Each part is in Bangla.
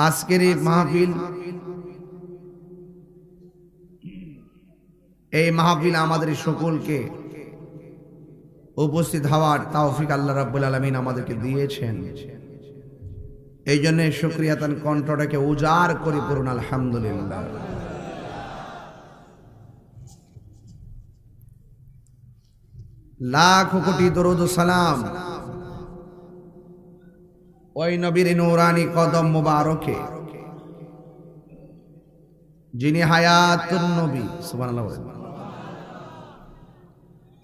আজকের এই মাহফিল, এই মাহফিল আমাদের সকলকে উপস্থিত হওয়ার তৌফিক আল্লাহ রাব্বুল আলামিন আমাদেরকে দিয়েছেন। এই জন্য শুকরিয়াতান কণ্ঠটাকে উজাড় করে পড়ুন আলহামদুলিল্লাহ। লাখ কোটি দরুদ ও সালাম ওই নবীর নূরানি কদম মুবারকে, যিনি হায়াতুন নবী। সুবহানাল্লাহ।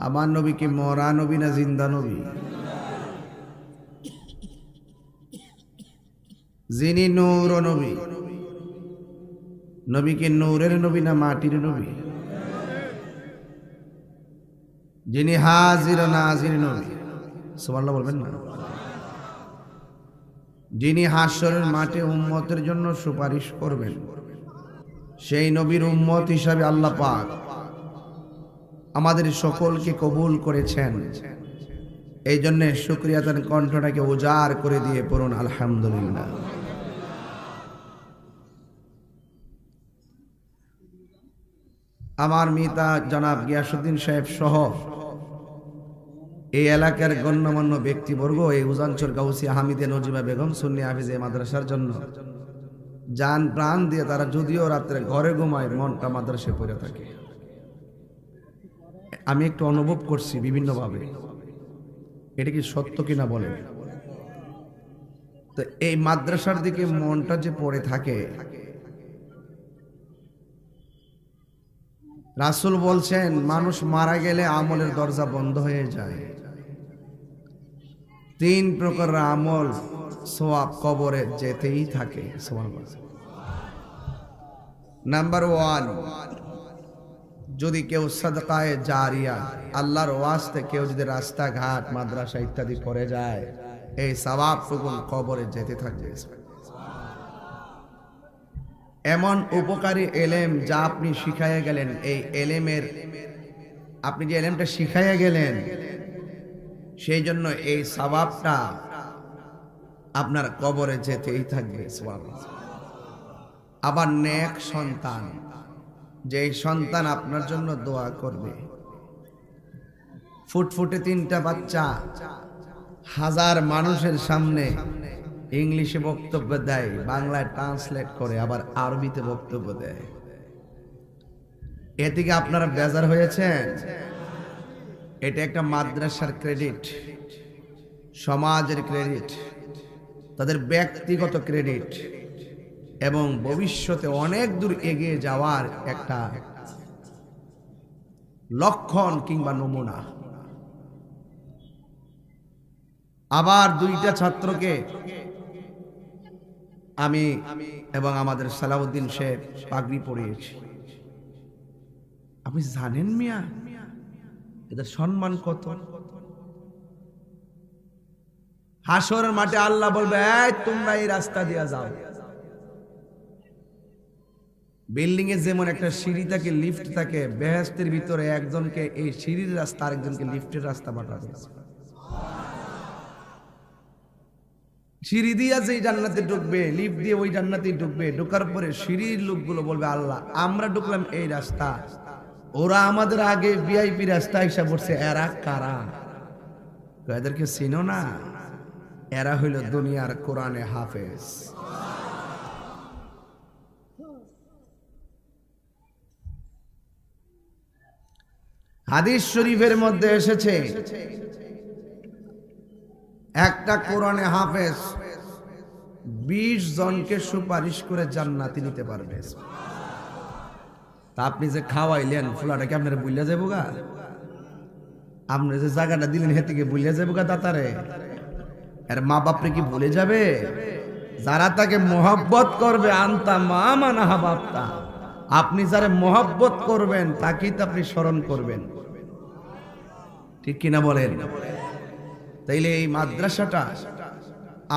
আমার নবী কি মরা নবী না জিন্দা নবী? যিনি নূর নবী, নবী কি নূরের নবী না মাটির নবী? যিনি হাজির নাজির নবী। সুবহানাল্লাহ বলবেন না? যিনি হাশরের মাঠে উম্মতের জন্য সুপারিশ করবেন, সেই নবীর উম্মত হিসাবে আল্লাহ পাক আমাদের সকলকে কবুল করেছেন। এই জন্য শুকরিয়াতান কণ্ঠটাকে উজাড় করে দিয়ে পড়ুন আলহামদুলিল্লাহ। আমার মিতা জনাব গিয়াসউদ্দিন সাহেব সহ এই এলাকার গণ্যমান্য ব্যক্তিবর্গ এই উজানচর গাউসিয়া হামিদে নজিবা বেগম সুন্নি হাফিজে মাদ্রাসার জন্য জান প্রাণ দিয়ে তারা যদিও রাত্রে ঘরে ঘুমায়, মনটা মাদ্রাসায় পড়ে থাকে। আমি একটু অনুভব করছি বিভিন্নভাবে, এটা কি সত্য কিনা বলেন? তো এই মাদ্রাসার দিকে মনটা যে পড়ে থাকে, রাসূল বলছেন মানুষ মারা গেলে আমলের দরজা বন্ধ হয়ে যায়। 3 প্রকার আমল সওয়াব কবরে যেতেই থাকে। সুবহানাল্লাহ। নাম্বার 1, যদি কেউ সাদকায়ে জারিয়া, আল্লাহর ওয়াস্তে কেউ যদি রাস্তাঘাট মাদ্রাসা ইত্যাদি করে যায়, এই সওয়াবটুকু কবরে যেতে থাকবে। এমন উপকারী এলেম যা আপনি শিখাইয়া গেলেন, এই এলেমের আপনি যে এলেমটা শিখাইয়া গেলেন, সেই জন্য এই সওয়াবটা আপনার কবরে যেতেই থাকবে। আবার নেক সন্তান, যে সন্তান আপনার জন্য দোয়া করবে। ফুটফুটে 3টা বাচ্চা হাজার মানুষের সামনে ইংলিশে বক্তব্য দেয়, বাংলায় ট্রান্সলেট করে, আবার আরবিতে বক্তব্য দেয়। এ থেকে আপনারা বেজার হয়েছেন? এটা একটা মাদ্রাসার ক্রেডিট, সমাজের ক্রেডিট, তাদের ব্যক্তিগত ক্রেডিট এবং ভবিষ্যতে অনেক দূর এগিয়ে যাওয়ার একটা লক্ষণ কিংবা নমুনা। আবার 2টা ছাত্রকে আমি এবং আমাদের সালাউদ্দিন সাহেব পাগড়ি পরিয়েছি। আপনি জানেন মিয়া এদের সম্মান কত? হাশরের মাঠে আল্লাহ বলবে, এই তোমরা এই রাস্তা দিয়ে যাও। বিল্ডিং এ যেমন একটা সিঁড়ি থাকে, লিফট থাকে, বেহেশতের ভিতরে একজনকে এই সিঁড়ির রাস্তা, আরেকজনকে লিফটের রাস্তা বানাবে। সিঁড়ি দিয়ে যে জান্নাতে ঢুকবে, লিফট দিয়ে ওই জান্নাতেই ঢুকবে। ঢোকার পরে সিঁড়ির লোকগুলো বলবে, আল্লাহ আমরা ঢুকলাম এই রাস্তা, ওরা আমাদের আগে ভিআইপি রাস্তা এসে পড়ছে, এরা কারা? এদেরকে চিনো না? এরা হইল দুনিয়ার কোরআনে হাফেজ। হাদিস শরীফের মধ্যে এসেছে, একটা কোরআনে হাফেজ 20 জনকে সুপারিশ করে জান্নাতে নিতে পারবে। তা আপনি যে খাওয়াইলেন ফুলাটা কি আপনারা বুইলা যাবো গা? আপনি যে জায়গাটা দিলেন হে থেকে বুইলা যাবো গা দাতারে? এর মা বাপরে কি ভুলে যাবে? যারা তাকে মোহাব্বত করবে, আনতা মা মানা হাবাবতা, আপনি যারা মোহাব্বত করবেন তাকেই তো আপনি স্মরণ করবেন। ঠিক কিনা বলেন? তাইলে এই মাদ্রাসাটা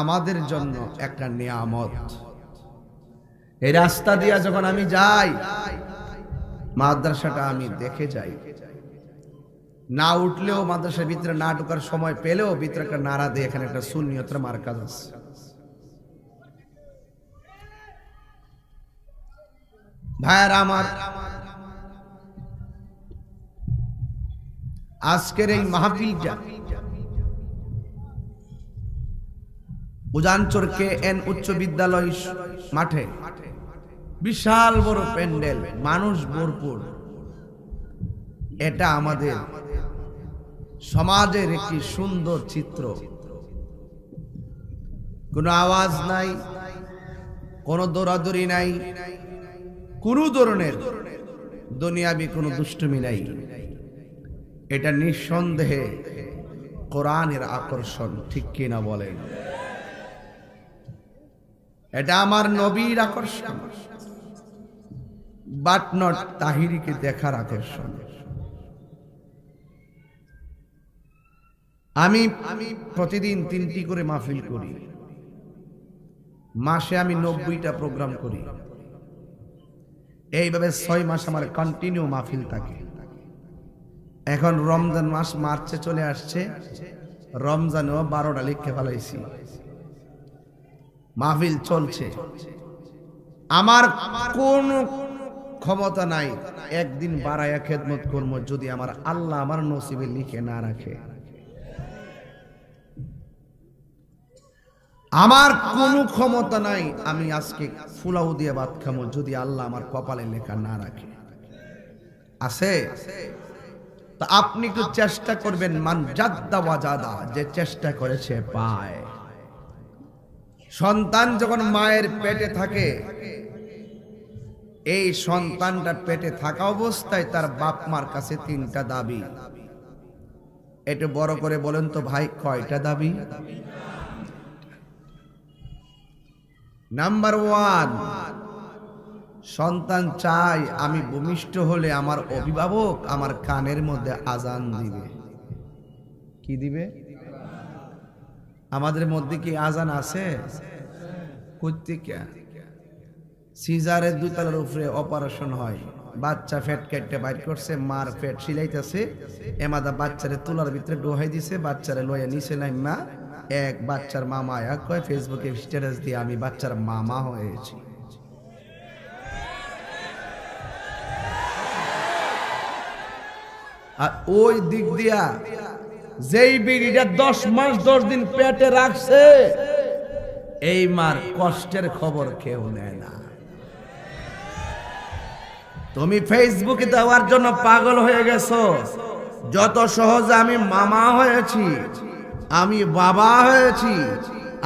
আমাদের জন্য একটা নিয়ামত। এই রাস্তা দিয়া যখন আমি যাই, মাদ্রাসাটা আমি দেখে যাই। না উঠলেও মাদ্রাসার ভিতরে না ঢোকার সময় পেলেও ভিতরে একটা নারা দিয়ে, এখানে একটা সুন্নিয়তের মার্কাজ আছে। ভাইয়েরা আমার, আজকের এই মাহফিলটা উজানচর KN উচ্চ বিদ্যালয় মাঠে, বিশাল বড় প্যান্ডেল, মানুষ ভরপুর। এটা আমাদের সমাজের একটি সুন্দর চিত্র। কোনো আওয়াজ নাই, কোনো দৌড়াদৌড়ি নাই, কোনো ধরনের দুনিয়াবি কোনো দুষ্টুমি নাই। এটা নিঃসন্দেহে কোরআনের আকর্ষণ, ঠিক কিনা বলেন? এটা আমার নবীর আকর্ষণ, বাট নট তাহিরিকে দেখার আকর্ষণ। আমি প্রতিদিন 3টি করে মাহফিল করি, মাসে আমি 90টা প্রোগ্রাম করি। এইভাবে 6 মাস আমার কন্টিনিউ মাহফিল থাকে। এখন রমজান মাস মার্চে চলে আসছে, রমজানেও 12টা লিখে ফেলাইছি, মাহফিল চলছে। আমার কোনো ক্ষমতা নাই একদিন বাড়ায়া খেদমত করবো যদি আমার আল্লাহ আমার নসিবে লিখে না রাখে। আমার কোনো ক্ষমতা নাই আমি আজকে ফুলাও দিয়ে ভাত খামো যদি আল্লাহ আমার কপালে লেখা না রাখে। আছে? তা আপনি একটু চেষ্টা করবেন, মান জাদ্দা ওয়াজাদা, যে চেষ্টা করেছে পায়। সন্তান যখন মায়ের পেটে থাকে, এই সন্তানটা পেটে থাকা অবস্থায় তার বাপ মার কাছে 3টা দাবি। একটু বড় করে বলেন তো ভাই, কয়টা দাবি? নাম্বার 1, সন্তান চায় আমি ভূমিষ্ঠ হলে আমার অভিভাবক আমার কানের মধ্যে আজান দিবে। কি দিবে? আমাদের মধ্যে কি আজান আছে? সিজারের 2 তলার উপরে অপারেশন হয়, বাচ্চা ফেট কেটে বাইর করছে, মার ফেট সিলাইতেছে, এমাদা বাচ্চারে তুলার ভিতরে ডোহাই দিছে, বাচ্চারে লইয়া নিচে নাইমা এক বাচ্চার মামা আয়া কয় ফেসবুকে স্ট্যাটাস দিয়ে আমি বাচ্চার মামা হয়েছি। আর ওই দিক দিয়া যেই বিড়িটা 10 মাস 10 দিন পেটে রাখছে, এই মার কষ্টের খবর কেউ নেয় না। তুমি ফেসবুকে দেওয়ার জন্য পাগল হয়ে গেছো। যত সহজে আমি মামা হয়েছি, আমি বাবা হয়েছি,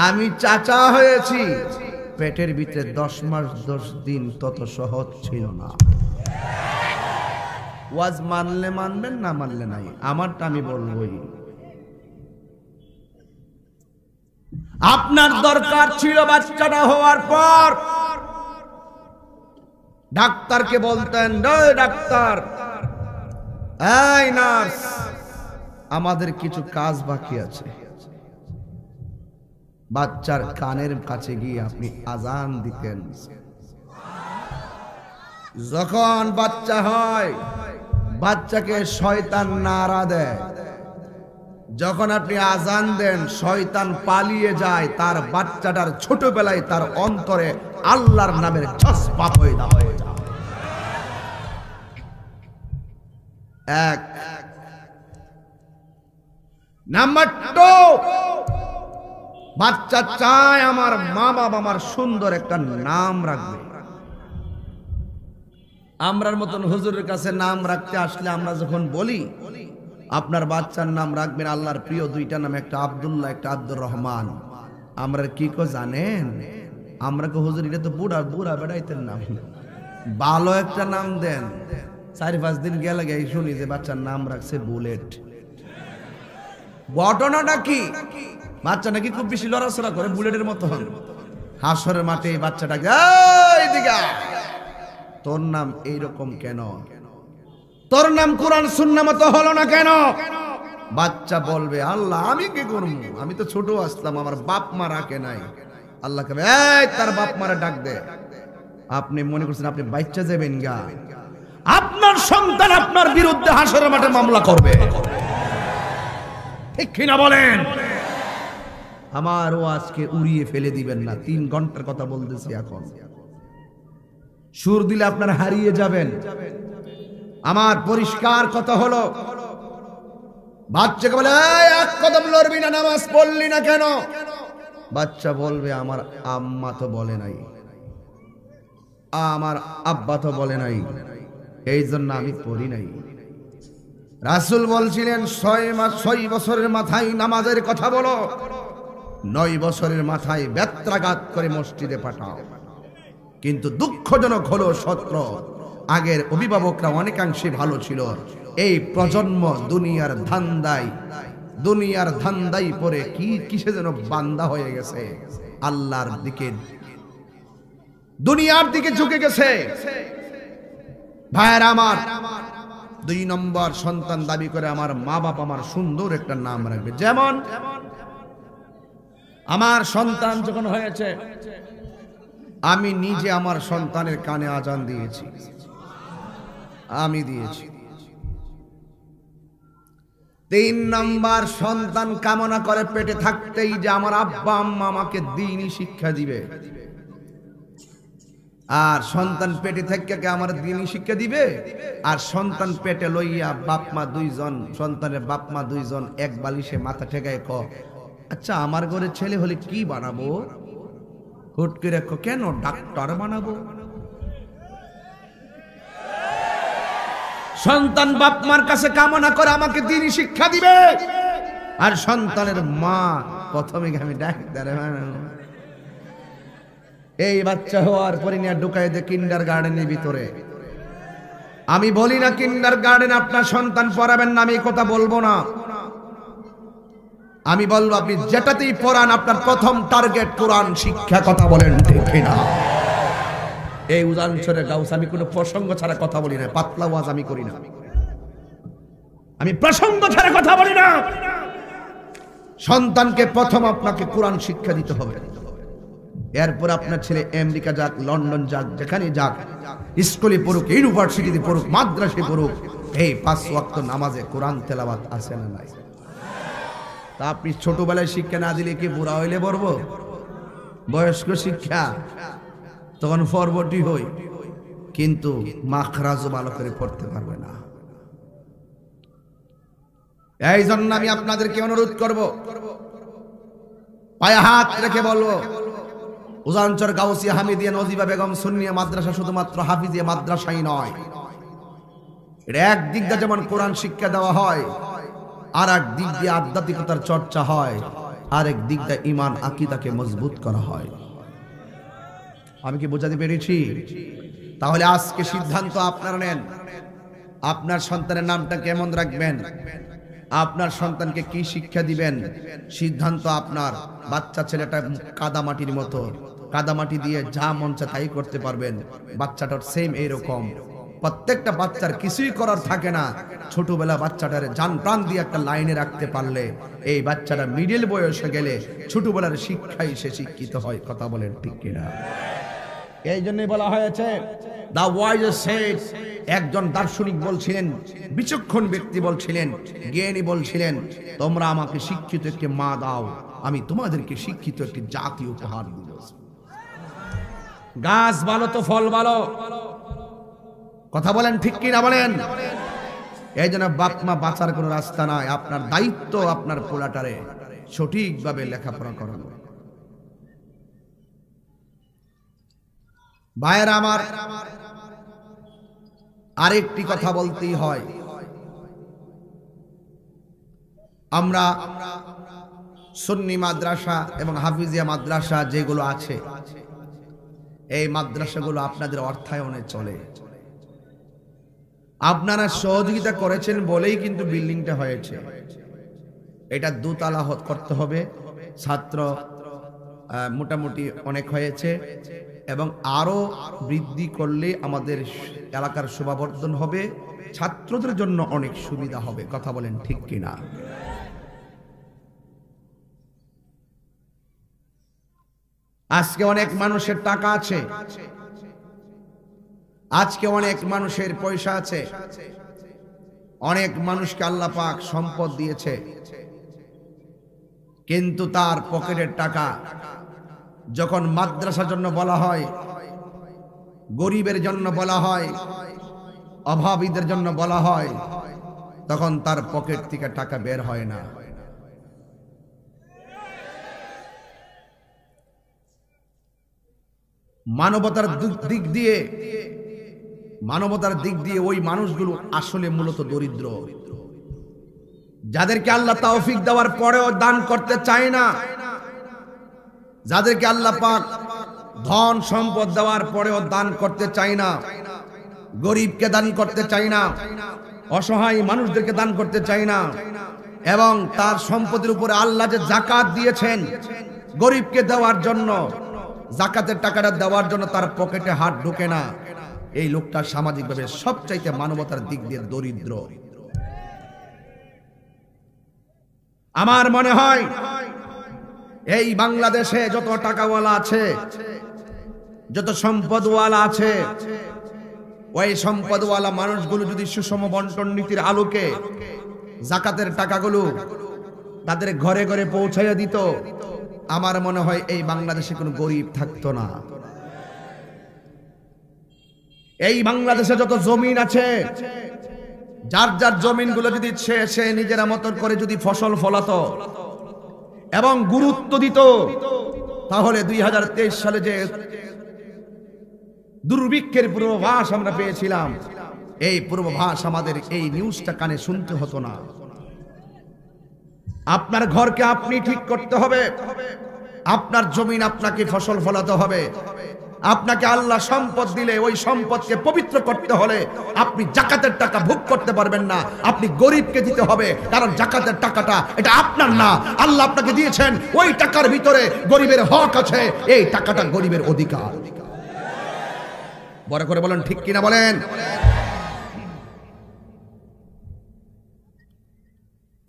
আমি চাচা হয়েছি, পেটের ভিতরে 10 মাস 10 দিন তত সহজ ছিল না। ওয়াজ মানলে মানবেন, না মানলে নাই, আমারটা আমি বলবই। আপনার দরকার ছিল বাচ্চাটা হওয়ার পর ডাক্তারকে বলতেন, ডাক্তার, এই নার্স, আমাদের কিছু কাজ বাকি আছে। বাচ্চার কানের কাছে গিয়ে আপনি আজান দিতেন। যখন বাচ্চা হয়, বাচ্চাকে শয়তান নাড়া দেয়। যখন আপনি আজান দেন, শয়তান পালিয়ে যায়। তার বাচ্চাটার ছোটবেলায় তার অন্তরে আল্লাহর নামের জজ্বা পয়দা হয়ে যায়। এক নাম্বার 2, বাচ্চা চায় আমার মা বাবা আমার সুন্দর একটা নাম রাখবে। আমরার মতন হুজুরের কাছে নাম রাখতে আসলে আমরা যখন বলি আপনার বাচ্চার নাম রাখবেন আল্লাহর প্রিয় 2টা নাম, একটা আব্দুল্লাহ, একটা আব্দুর রহমান, আমরা কি কো জানেন? আমরা কো হুজুর এটা তো বুড়া বুড়া বেড়াইতেন নাম, ভালো একটা নাম দেন। 4-5 দিন গেলে গিয়ে শুনি যে বাচ্চার নাম রাখছে বুলেট। ঘটনাটা কি? বাচ্চা নাকি খুব বেশি লড়াচড়া করে, বুলেটের মতো হন। হাসরের মাঠে বাচ্চাটাকে, এই দিকে, তোর নাম এইরকম কেন? তোর নাম কোরআন সুন্নাহ মতো হলো না কেন? বাচ্চা বলবে, আল্লাহ আমি কি করব, আমি তো ছোট আসলাম, আমার বাপ মা রাখে নাই। আল্লাহ কবে, এই তার বাপ মারা ডাক দে। আপনি মনে করছেন আপনি বাচ্চা যাবেন গা? আপনার সন্তান আপনার বিরুদ্ধে হাসরের মাঠে মামলা করবে, ঠিক কিনা বলেন? আমার ওয়াজকে উড়িয়ে ফেলে দিবেন না। 3 ঘন্টার কথা বলতেছি এখন। সুর দিলে আপনারা হারিয়ে যাবেন। আমার পরিষ্কার কথা হলো, বাচ্চাকে বলে এক কদম লড়বি না, নামাজ পড়লি না কেন? বাচ্চা বলবে আমার আম্মা তো বলে নাই, আমার আব্বা তো বলে নাই, এই জন্য আমি পড়ি নাই। রাসূল বলছিলেন 6 বছরের মাথায় নামাজের কথা বলো, 9 বছরের মাথায় বেত্রাঘাত করে মসজিদে পাঠাও। কিন্তু দুঃখজনক হলো সত্য, আগের অভিভাবকরা অনেকাংশে ভালো ছিল। এই প্রজন্ম দুনিয়ার ধান্দাই পরে কিসে যেন বান্দা হয়ে গেছে, আল্লাহর দিকে, দুনিয়ার দিকে ঝুঁকে গেছে। ভাইয়েরা আমার, 2 নম্বর সন্তান দাবি করে আমার মা বাবা আমার সুন্দর একটা নাম রাখবে। যেমন আমার সন্তান যখন হয়েছে, আমি নিজে আমার সন্তানের কানে আজান দিয়েছি, আমি দিয়েছি। 3 নম্বর সন্তান কামনা করে পেটে থাকতেই যে আমার আব্বা আম্মা আমাকে দ্বীনি শিক্ষা দিবে, আর সন্তান পেটে থেকে আমার দ্বীনি শিক্ষা দিবে। আর সন্তান পেটে লইয়া বাপ মা 2 জন, সন্তানের বাপ মা 2 জন এক বালিশে মাথা ঠেকায় আচ্ছা আমার ঘরে ছেলে হলে কি বানাবো? হুট করে কেন ডাক্তার বানাবো? সন্তান বাপ মার কাছে কামনা করে আমাকে দ্বীনি শিক্ষা দিবে, আর সন্তানের মা প্রথমে আমি ডাক্তার বানাবো। এই বাচ্চা হওয়ার পরে নিয়ে ঢুকাই দে কিন্ডারগার্টেনের ভিতরে। আমি বলি না কিন্ডারগার্টেন আপনার সন্তান পড়াবেন না, আমি এই কথা বলবো না। আমি বলবো আপনি যেটাতেই পড়ান আপনার প্রথম টার্গেট কোরআন শিক্ষা। কথা বলেন ঠিক না? এই উদাহরণস্বরে গাউস, আমি কোনো প্রসঙ্গ ছাড়া কথা বলি না, পাতলা ওয়াজ আমি করি না, আমি প্রসঙ্গ ছাড়া কথা বলি না। সন্তানকে প্রথম আপনাকে কোরআন শিক্ষা দিতে হবে। এরপর আপনার ছেলে আমেরিকা যাক, লন্ডন যাক, যেখানে যাক, স্কুলে পড়ুক, ইউনিভার্সিটিতে পড়ুক, মাদ্রাসায় পড়ুক, এই 5 ওয়াক্ত নামাজে কোরআন তেলাওয়াত আছে না নাই? তা আপনি ছোটবেলায় শিক্ষা না দিলে কি বুড়া হইলে পড়বো? বয়স্ক শিক্ষা তখন ফরবটি হই, কিন্তু মাখরাজও ভালো করে পড়তে পারবে না। এই জন্য আমি আপনাদেরকে অনুরোধ করব, পায়ে হাত রেখে বলবো, উজানচর গাউসিয়া হামিদিয়া নজিবা বেগম সুন্নিয়া মাদ্রাসা শুধুমাত্র হাফিজিয়া মাদ্রাসাই নয়। এটা এক দিক দিয়ে যেমন কোরআন শিক্ষা দেওয়া হয়, আর এক দিক দিয়ে আধ্যাত্মিকতার চর্চা হয়, আর এক দিক দিয়ে ঈমান আকীদাকে মজবুত করা হয়। আমি কি বোঝাতে পেরেছি? তাহলে আজকে সিদ্ধান্ত আপনারা নেন, আপনার সন্তানের নামটা কেমন রাখবেন, আপনার সন্তানকে কি শিক্ষা দিবেন, সিদ্ধান্ত আপনার। বাচ্চা ছেলেটা কাদামাটির মতো, কাদামাটি দিয়ে যা মন চায় তাই করতে পারবেন। বাচ্চাটার সেম এইরকম, প্রত্যেকটা বাচ্চার কিছুই করার থাকে না। ছোটবেলা বাচ্চাটারে জান প্রাণ দিয়ে একটা লাইনে রাখতে পারলে এই বাচ্চাটা মিডল বয়সে গেলে ছোটবেলার শিক্ষাই সে শিক্ষিত হয়। কথা বলেন ঠিক কিনা? এই জন্যই বলা হয়েছে, দা ওয়াইজ সেড, একজন দার্শনিক বলছিলেন, বিচক্ষণ ব্যক্তি বলছিলেন, জ্ঞানী বলছিলেন, তোমরা আমাকে শিক্ষিত একটি মা দাও, আমি তোমাদেরকে শিক্ষিত একটি জাতি উপহার দিব। গাছ ভালো তো ফল ভালো। কথা বলেন ঠিক কিনা বলেন? এই জন্য বাপ মা বাঁচার কোনো রাস্তা নাই। আপনার দায়িত্ব আপনার পোলাটারে সঠিকভাবে লেখাপড়া করানো। ভাইয়েরা আমার, আরেকটি কথা বলতেই হয়, আমরা সুন্নি মাদ্রাসা এবং হাফিজিয়া মাদ্রাসা যেগুলো আছে, এই মাদ্রাসাগুলো আপনাদের অর্থায়নে চলে। আপনারা সহযোগিতা করেছেন বলেই কিন্তু বিল্ডিংটা হয়েছে। এটা 2 তলা করতে হবে। ছাত্র মোটামুটি অনেক হয়েছে, এবং আরো বৃদ্ধি করলে আমাদের এলাকার শোভাবর্ধন হবে, ছাত্রদের জন্য অনেক সুবিধা হবে। কথা বলেন ঠিক কিনা? আজকে অনেক মানুষের টাকা আছে, আজকে অনেক মানুষের পয়সা আছে, অনেক মানুষকে আল্লাহ পাক সম্পদ দিয়েছে, কিন্তু তার পকেটের টাকা যখন মাদ্রাসার জন্য বলা হয়, গরিবের জন্য বলা হয়, অভাবীদের জন্য বলা হয়, তখন তার পকেট থেকে টাকা বের হয় না। মানবতার দিক দিয়ে ওই মানুষগুলো আসলে মূলত দরিদ্র, যাদেরকে আল্লাহ তৌফিক দেওয়ার পরেও দান করতে চায় না, যাদেরকে আল্লাহ পাক ধন সম্পদ দেওয়ার পরেও দান করতে চায় না, গরিবকে দান করতে চায় না, অসহায় মানুষদেরকে দান করতে চায় না, এবং তার সম্পদের উপরে আল্লাহ যে যাকাত দিয়েছেন গরিবকে দেওয়ার জন্য, যাকাতের টাকাটা দেওয়ার জন্য তার পকেটে হাত ঢোকে না, এই লোকটা সামাজিকভাবে সবচাইতে মানবতার দিক দিয়ে দরিদ্র। আমার মনে হয় এই বাংলাদেশে যত টাকাওয়ালা আছে, যত সম্পদওয়ালা আছে, ওই সম্পদওয়ালা মানুষগুলো যদি সুষম বন্টন নীতির আলোকে যাকাতের টাকাগুলো তাদের ঘরে ঘরে পৌঁছাইয়া দিত, আমার মনে হয় এই বাংলাদেশে কোনো গরিব থাকতো না। এই বাংলাদেশে যত জমিন আছে, যার যার জমিনগুলো যদি সে নিজেরা মতন করে যদি ফসল ফলাতো এবং গুরুত্ব দিত, তাহলে 2023 সালে যে দুর্ভিক্ষের পূর্বাভাস আমরা পেয়েছিলাম, এই পূর্বাভাস আমাদের এই নিউজটা কানে শুনতে হতো না। আপনার ঘরকে আপনি ঠিক করতে হবে, আপনার জমিন আপনাকে ফসল ফলাতে হবে। আপনাকে আল্লাহ সম্পদ দিলে ওই সম্পদকে পবিত্র করতে হলে আপনি যাকাতের টাকা ভোগ করতে পারবেন না, আপনি গরিবকে দিতে হবে, কারণ যাকাতের টাকাটা এটা আপনার না, আল্লাহ আপনাকে দিয়েছেন। ওই টাকার ভিতরে গরিবের হক আছে, এই টাকাটা গরিবের অধিকার। বড় করে বলেন ঠিক কিনা বলেন।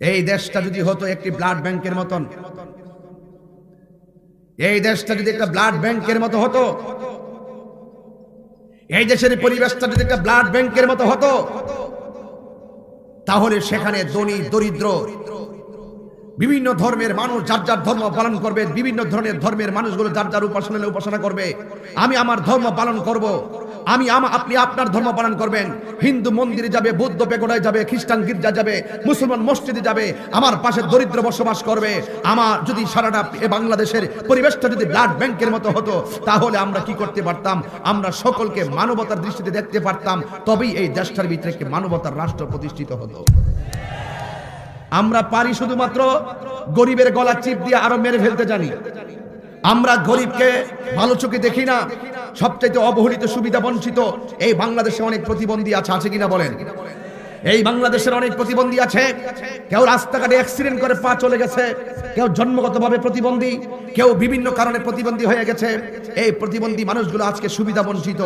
এই দেশটা যদি হতো একটি ব্লাড ব্যাংকের মতন, এই দেশটা যদি একটা ব্লাড ব্যাংকের মতো হতো, এই দেশের পরিবেশটা যদি একটা ব্লাড ব্যাংকের মতো হতো, তাহলে সেখানে ধনী দরিদ্র বিভিন্ন ধর্মের মানুষ যার যার ধর্ম পালন করবে, বিভিন্ন ধরনের ধর্মের মানুষগুলো যার যার উপাসনা করবে। আমি আমার ধর্ম পালন করব, আপনি আপনার ধর্ম পালন করবেন। হিন্দু মন্দিরে যাবে, বৌদ্ধ পেগোডায় যাবে, খ্রিস্টান গির্জা যাবে, মুসলমান মসজিদে যাবে, আমার পাশে দরিদ্র বসবাস করবে। আমার যদি সারাটা বাংলাদেশের পরিবেশটা যদি ব্লাড ব্যাংকের মতো হতো, তাহলে আমরা কি করতে পারতাম? আমরা সকলকে মানবতার দৃষ্টিতে দেখতে পারতাম, তবেই এই দেশটার ভিতরে একটি মানবতার রাষ্ট্র প্রতিষ্ঠিত হতো। আমরা পারি শুধুমাত্র গরিবের গলা চিপ দিয়ে আরো মেরে ফেলতে জানি। আমরা গরিবকে ভালো চোখে দেখি না। সবচেয়ে অবহেলিত, সুবিধা বঞ্চিত এই বাংলাদেশে অনেক প্রতিবন্ধী আছে কিনা বলেন? এই বাংলাদেশের অনেক প্রতিবন্ধী আছে। কেউ রাস্তাঘাটে অ্যাক্সিডেন্ট করে পা চলে গেছে, কেউ জন্মগতভাবে প্রতিবন্ধী, কেউ বিভিন্ন কারণে প্রতিবন্ধী হয়ে গেছে। এই প্রতিবন্ধী মানুষগুলো আজকে সুবিধা বঞ্চিত।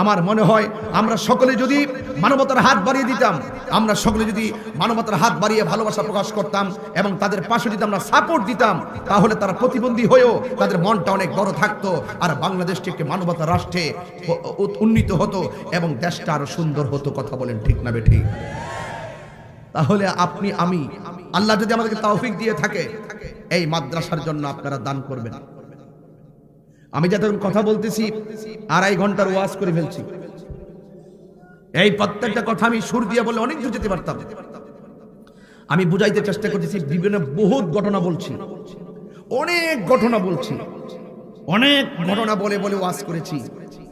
আমার মনে হয় আমরা সকলে যদি মানবতার হাত বাড়িয়ে দিতাম, আমরা সকলে যদি মানবতার হাত বাড়িয়ে ভালোবাসা প্রকাশ করতাম এবং তাদের পাশে যদি আমরা সাপোর্ট দিতাম, তাহলে তারা প্রতিবন্ধী হয়েও তাদের মনটা অনেক বড় থাকতো, আর বাংলাদেশটি একটি মানবতার রাষ্ট্রে উন্নীত হতো এবং দেশটা আরো সুন্দর হতো। কথা বলেন ঠিক না বেঠিক? তাহলে আপনি আমি, আল্লাহ যদি আমাদেরকে তৌফিক দিয়ে থাকে, এই মাদ্রাসার জন্য আপনারা দান করবেন। আমি যাতে কথা বলতেছি 2.5 ঘন্টার ওয়াজ করে ফেলছি। এই প্রত্যেকটা কথা আমি সুর দিয়ে বলে অনেক দূর যেতে পারতাম। আমি বুঝাইতে চেষ্টা করতেছি, বিভিন্ন বহুত ঘটনা বলছি, অনেক ঘটনা বলছি, অনেক ঘটনা বলে বলে ওয়াজ করেছি।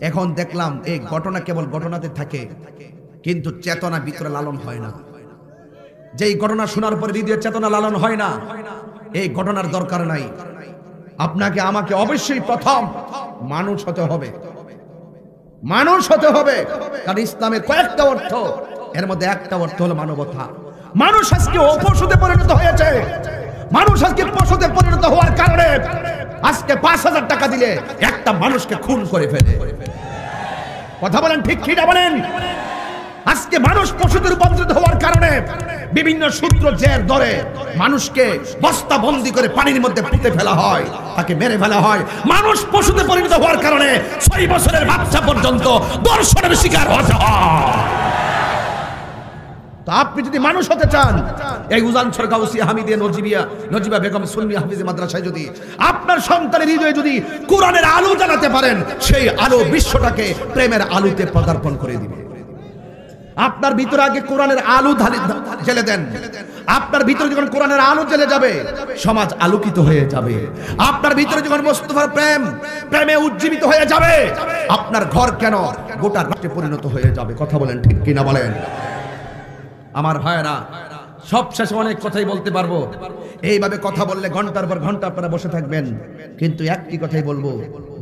এখন দেখলাম এই ঘটনা কেবল ঘটনাতে থাকে, কিন্তু চেতনা ভিতরে লালন হয় না। যেই ঘটনা শোনার পরে হৃদয়ের চেতনা লালন হয় না, এই ঘটনার দরকার নাই। আপনাকে আমাকে অবশ্যই প্রথম মানুষ হতে হবে, মানুষ হতে হবে। কারণ ইসলামের কয়েকটা অর্থ, এর মধ্যে একটা অর্থ হলো মানবতা। মানুষ আজকে অপশুতে পরিণত হয়েছে। মানুষ আজকে পশুতে পরিণত হওয়ার কারণে আজকে 5,000 টাকা দিলে একটা মানুষকে খুন করে ফেলে। কথা বলেন ঠিক কি না বলেন? আজকে মানুষ পশুতে রূপান্তরিত হওয়ার কারণে বিভিন্ন সূত্র জের ধরে মানুষকে বস্তা বন্দি করে পানির মধ্যে পুঁতে ফেলা হয়, তাকে মেরে ফেলা হয়। মানুষ পশুতে পরিণত হওয়ার কারণে 6 বছরের বাচ্চা পর্যন্ত দর্শনের শিকার হতে হয়। তো আপনি যদি মানুষ হতে চান, এই উজানছড় গাউসিয়া হামিদিয়া নজিবা বেগম সুন্নি হাফিজ মাদ্রাসায় যদি আপনার সন্তানের হৃদয়ে যদি কোরআনের আলো জ্বালাতে পারেন, সেই আলো বিশ্বটাকে প্রেমের আলোতে পদার্পণ করে দিবে। আপনার ভিতরে আগে কোরআনের আলো জ্বেলে দেন। আপনার ভিতরে যখন কোরআনের আলো জ্বেলে যাবে, সমাজ আলোকিত হয়ে যাবে। আপনার ভিতরে যখন মুস্তাফার প্রেমে উজ্জীবিত হয়ে যাবে, আপনার ঘর কেন গোটা রাষ্ট্রে পরিণত হয়ে যাবে। কথা বলেন ঠিক কিনা বলেন? আমার ভাইয়েরা, সব শেষে অনেক কথাই বলতে পারবো। এইভাবে কথা বললে ঘন্টার পর ঘন্টা আপনারা বসে থাকবেন, কিন্তু একটি কথাই বলবো,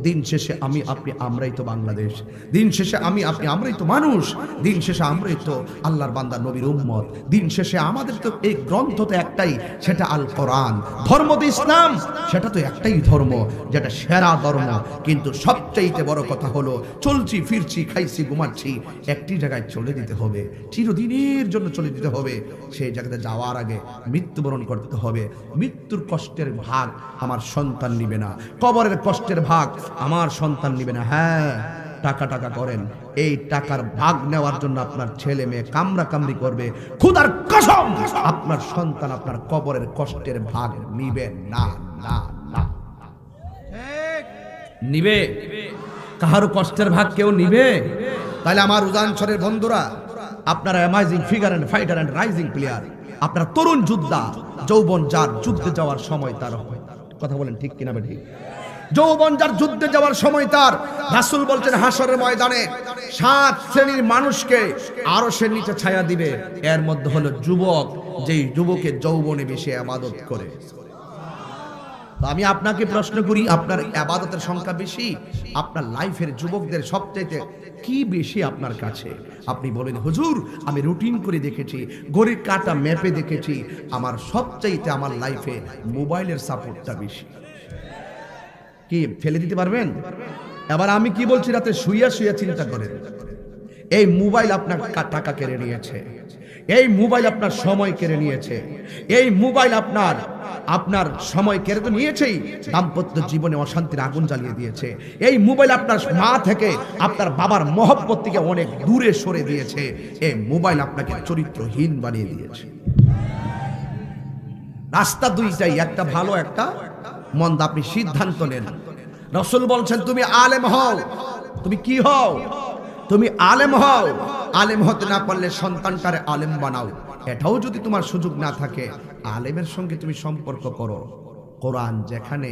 দিন শেষে আমি আপনি আমরাই তো বাংলাদেশ, দিন শেষে আমি আপনি আমরাই তো মানুষ, দিন শেষে আমরাই তো আল্লাহর বান্দা নবীর উম্মত, দিন শেষে আমাদের তো এই গ্রন্থ তো একটাই, সেটা আল কোরআন। ধর্ম তো ইসলাম, সেটা তো একটাই ধর্ম, যেটা সেরা ধর্ম। কিন্তু সবচাইতে বড় কথা হলো, চলছি ফিরছি খাইছি ঘুমাচ্ছি, একটি জায়গায় চলে দিতে হবে, চিরদিনের জন্য চলে দিতে হবে। সেই জায়গাতে যাওয়ার আগে মৃত্যুবরণ করতে হবে। মৃত্যুর কষ্টের ভাগ আমার সন্তান নিবে না, কবরের কষ্টের ভাগ আমার সন্তান নিবে না। হ্যাঁ, টাকা করেন, এই টাকার ভাগ নেওয়ার জন্য আপনার ছেলে মেয়ে কামড়া কামড়ি করবে, খোদার কসম আপনার সন্তান আপনার কবরের কষ্টের ভাগ নিবে না, না না নিবে। কাহারও কষ্টের ভাগ কেউ নিবে? তাহলে আমার উজানছড়ের বন্ধুরা, আপনারা amazing figure and fighter and rising player, আপনারা তরুণ যোদ্ধা, যৌবন যার যুদ্ধে যাওয়ার সময় তার হয়। কথা বলেন ঠিক কিনা ঠিক? যৌবন যার যুদ্ধে যাওয়ার সময় তার। রাসূল বলছেন, হাসরের ময়দানে 7 শ্রেণীর মানুষকে আরশের নিচে ছায়া দিবে। এর মধ্যে হলো যুবক, যেই যুবকের যৌবনে বেশি ইবাদত করে। তো আমি আপনাকে প্রশ্ন করি, আপনার ইবাদতের সংখ্যা বেশি? আপনার লাইফের যুবকদের সবচাইতে কি বেশি আপনার কাছে? আপনি বলেন, হুজুর আমি রুটিন করে দেখেছি, ঘড়ির কাঁটা ম্যাপে দেখেছি, আমার সবচাইতে আমার লাইফে মোবাইলের সাপোর্টটা বেশি। কি ফেলে দিতে পারবেন? এবার আমি কি বলছি, রাতে শুইয়া চিন্তা করেন। এই মোবাইল আপনার টাকা কেড়ে নিয়েছে, এই মোবাইল আপনার সময় কেড়ে নিয়েছে, এই মোবাইল আপনার সময় কেড়ে তো নিয়েছেই, দাম্পত্য জীবনে অশান্তির আগুন জ্বালিয়ে দিয়েছে। এই মোবাইল আপনার মা থেকে আপনার বাবার মহব্বত থেকে অনেক দূরে সরে দিয়েছে। এই মোবাইল আপনাকে চরিত্রহীন বানিয়ে দিয়েছে। রাস্তা দুইটাই, একটা ভালো একটা মন্দ, আপনি সিদ্ধান্ত নেন। রাসূল বলছেন, তুমি আলেম হও। তুমি কি হও? তুমি আলেম হও। আলেম হতে না পারলে সন্তানটারে আলেম বানাও। এটাও যদি তোমার সুযোগ না থাকে, আলেমের সঙ্গে তুমি সম্পর্ক করো। কোরআন যেখানে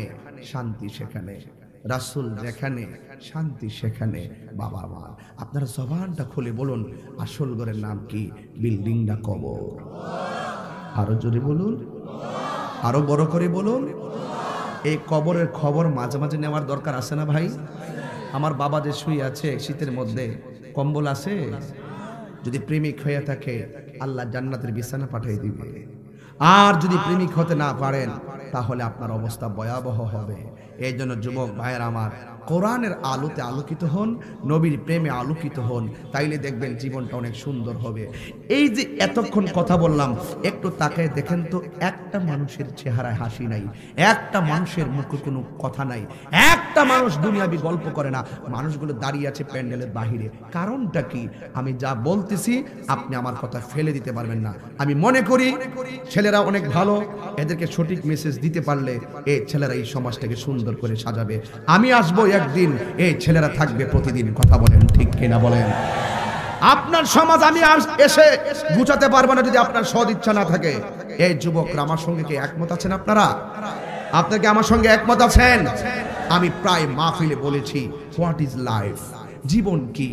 শান্তি সেখানে, রাসূল যেখানে শান্তি সেখানে। বাবা মা, আপনারা জবানটা খুলে বলুন, আসল ঘরের নাম কি? বিল্ডিংটা কবর। আরো জোরে বলুন, আরো বড় করে বলুন। এই কবরের খবর মাঝে মাঝে নেওয়ার দরকার আছে না ভাই? আমার বাবা যে শুয়ে আছে, শীতের মধ্যে কম্বল আছে, যদি প্রেমিক হয়ে থাকে আল্লাহ জান্নাতের বিছানা পাঠিয়ে দিবে। আর যদি প্রেমিক হতে না পারেন, তাহলে আপনার অবস্থা ভয়াবহ হবে। এই জন্য যুবক ভাইয়ের আমার, কোরআনের আলোতে আলোকিত হন, নবীর প্রেমে আলোকিত হন, তাইলে দেখবেন জীবনটা অনেক সুন্দর হবে। এই যে এতক্ষণ কথা বললাম, একটু তাকায় দেখেন তো, একটা মানুষের চেহারায় হাসি নাই, একটা মানুষের মুখে কোনো কথা নাই, একটা মানুষ দুনিয়াবি গল্প করে না। মানুষগুলো দাঁড়িয়ে আছে প্যান্ডেলের বাহিরে। কারণটা কি? আমি যা বলতেছি আপনি আমার কথা ফেলে দিতে পারবেন না। আমি মনে করি ছেলেরা অনেক ভালো, এদেরকে সঠিক মেসেজ দিতে পারলে এই ছেলেরা এই সমাজটাকে সুন্দর করে সাজাবে। আমি আসবো একদিন, এই ছেলেরা থাকবে প্রতিদিন। কথা বলেন ঠিক কিনা বলেন? আপনার সমাজ আমি এসে গুছাতে পারবো না যদি আপনার সদ ইচ্ছা না থাকে। এই যুবকরা আমার সঙ্গে কি একমত আছেন? আপনারা কি আমার সঙ্গে একমত আছেন? আমি প্রায় মাহফিলে বলেছি, হোয়াট ইজ লাইফ? জীবন কি?